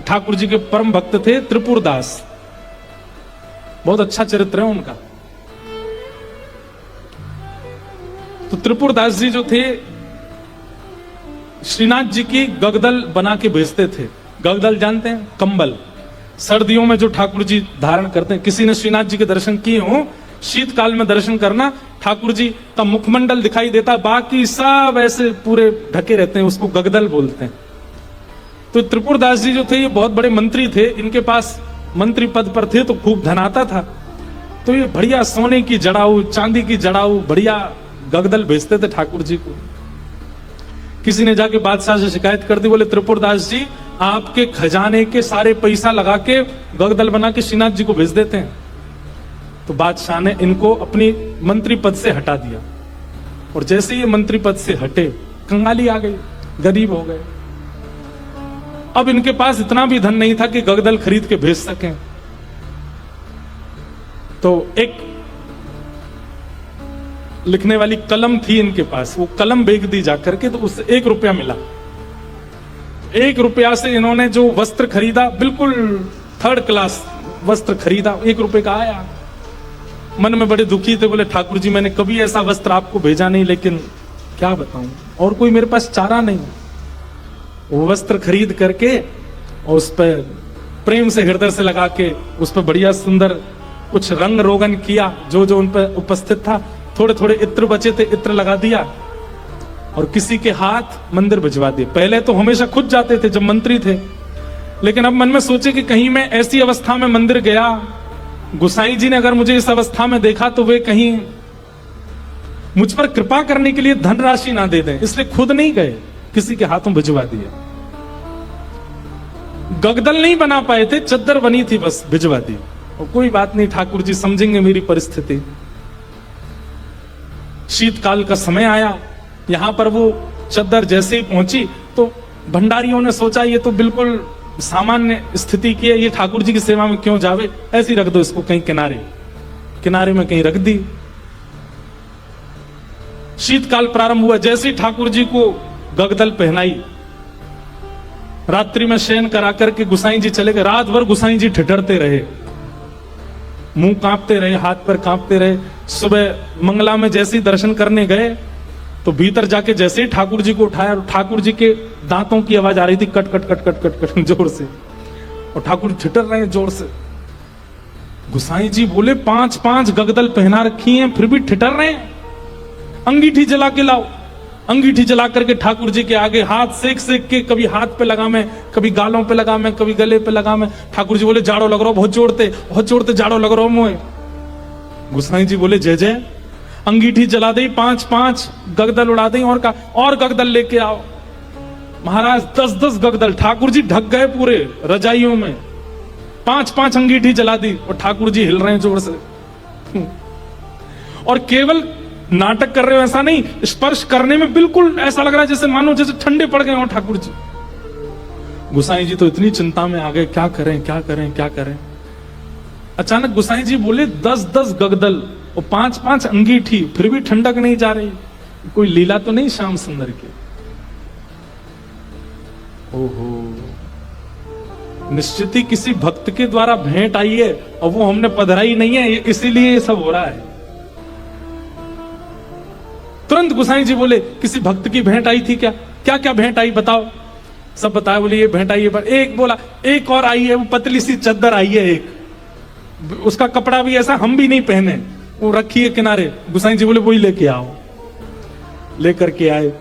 ठाकुर जी के परम भक्त थे त्रिपुरदास, बहुत अच्छा चरित्र है उनका। तो त्रिपुरदास जी जो थे श्रीनाथ जी की गगदल बना के भेजते थे। गगदल जानते हैं, कंबल, सर्दियों में जो ठाकुर जी धारण करते हैं। किसी ने श्रीनाथ जी के दर्शन किए हो, शीतकाल में दर्शन करना, ठाकुर जी का मुखमंडल दिखाई देता, बाकी सब ऐसे पूरे ढके रहते हैं, उसको गगदल बोलते हैं। तो त्रिपुरदास जी जो थे ये बहुत बड़े मंत्री थे, इनके पास मंत्री पद पर थे तो खूब धन आता था। तो ये बढ़िया सोने की जड़ाऊ, चांदी की जड़ाऊ, बढ़िया गगदल भेजते थे ठाकुर जी को। किसी ने जाके बादशाह से शिकायत कर दी, बोले त्रिपुरदास जी आपके खजाने के सारे पैसा लगा के गगदल बना के श्रीनाथ जी को भेज देते हैं। तो बादशाह ने इनको अपनी मंत्री पद से हटा दिया, और जैसे ये मंत्री पद से हटे कंगाली आ गई, गरीब हो गए। अब इनके पास इतना भी धन नहीं था कि गगदल खरीद के भेज सकें। तो एक लिखने वाली कलम थी इनके पास, वो कलम बेच दी जाकर के, तो उससे 1 रुपया मिला। 1 रुपया से इन्होंने जो वस्त्र खरीदा, बिल्कुल 3rd क्लास वस्त्र खरीदा, 1 रुपए का आया। मन में बड़े दुखी थे, बोले ठाकुर जी मैंने कभी ऐसा वस्त्र आपको भेजा नहीं, लेकिन क्या बताऊं, और कोई मेरे पास चारा नहीं। वो वस्त्र खरीद करके और उस पर प्रेम से हृदय से लगा के उस पर बढ़िया सुंदर कुछ रंग रोगन किया, जो जो उन पर उपस्थित था। थोड़े थोड़े इत्र बचे थे, इत्र लगा दिया और किसी के हाथ मंदिर भिजवा दिए। पहले तो हमेशा खुद जाते थे जब मंत्री थे, लेकिन अब मन में सोचे कि कहीं मैं ऐसी अवस्था में मंदिर गया, गोसाई जी ने अगर मुझे इस अवस्था में देखा तो वे कहीं मुझ पर कृपा करने के लिए धनराशि ना दे दें, इसलिए खुद नहीं गए, किसी के हाथों भिजवा दिया। गगदल नहीं बना पाए थे, चद्दर बनी थी, बस भिजवा दी। और कोई बात नहीं, ठाकुर जी समझेंगे मेरी परिस्थिति। शीतकाल का समय आया, यहां पर वो चद्दर जैसे ही पहुंची तो भंडारियों ने सोचा ये तो बिल्कुल सामान्य स्थिति की है, ये ठाकुर जी की सेवा में क्यों जावे, ऐसे ही रख दो इसको कहीं किनारे, किनारे में कहीं रख दी। शीतकाल प्रारंभ हुआ, जैसे ही ठाकुर जी को गगदल पहनाई, रात्रि में शयन करा करके गुसाई जी चले गए। रात भर गुसाई जी ठिठरते रहे, मुंह कांपते रहे, हाथ पर कांपते रहे। सुबह मंगला में जैसे ही दर्शन करने गए तो भीतर जाके जैसे ही ठाकुर जी को उठाया, ठाकुर जी के दांतों की आवाज आ रही थी, cut cut cut cut cut cut जोर से, और ठाकुर ठिठर रहे हैं जोर से। गुसाई जी बोले 5-5 गगदल पहना रखी हैं, फिर भी ठिठर रहे हैं, अंगीठी जला के लाओ। अंगीठी जला करके ठाकुर जी के आगे हाथ सेक सेक के, कभी हाथ पे लगा मैं, कभी गालों पे लगा मैं, कभी गले पे लगा मैं। ठाकुर जी बोले जाड़ो लग रहा हो, बहुत जोड़ते जाड़ो लग रहा हो मोए। गुसाई जी बोले जय जय। अंगीठी जला दी, 5-5 गगदल उड़ा दी, और गगदल लेके आओ। महाराज 10-10 गगदल, ठाकुर जी ढक गए पूरे रजाइयों में, 5-5 अंगीठी जला दी, और ठाकुर जी हिल रहे हैं जोर से। और केवल नाटक कर रहे हो ऐसा नहीं, स्पर्श करने में बिल्कुल ऐसा लग रहा है जैसे मानो जैसे ठंडे पड़ गए हो ठाकुर जी। गुसाई जी तो इतनी चिंता में आ गए, क्या करें क्या करें क्या करें। अचानक गुसाई जी बोले 10-10 गगदल और 5-5 अंगीठी, फिर भी ठंडक नहीं जा रही, कोई लीला तो नहीं श्याम सुंदर की। ओहो, निश्चित ही किसी भक्त के द्वारा भेंट आई है और वो हमने पधराई नहीं है, इसीलिए ये सब हो रहा है। तुरंत गुसाई जी बोले किसी भक्त की भेंट आई थी क्या, क्या क्या भेंट आई बताओ। सब बताया, बोले ये भेंट आई है। पर एक बोला एक और आई है, वो पतली सी चद्दर आई है एक, उसका कपड़ा भी ऐसा हम भी नहीं पहने, वो रखी है किनारे। गुसाई जी बोले वही लेके आओ। लेकर के आए।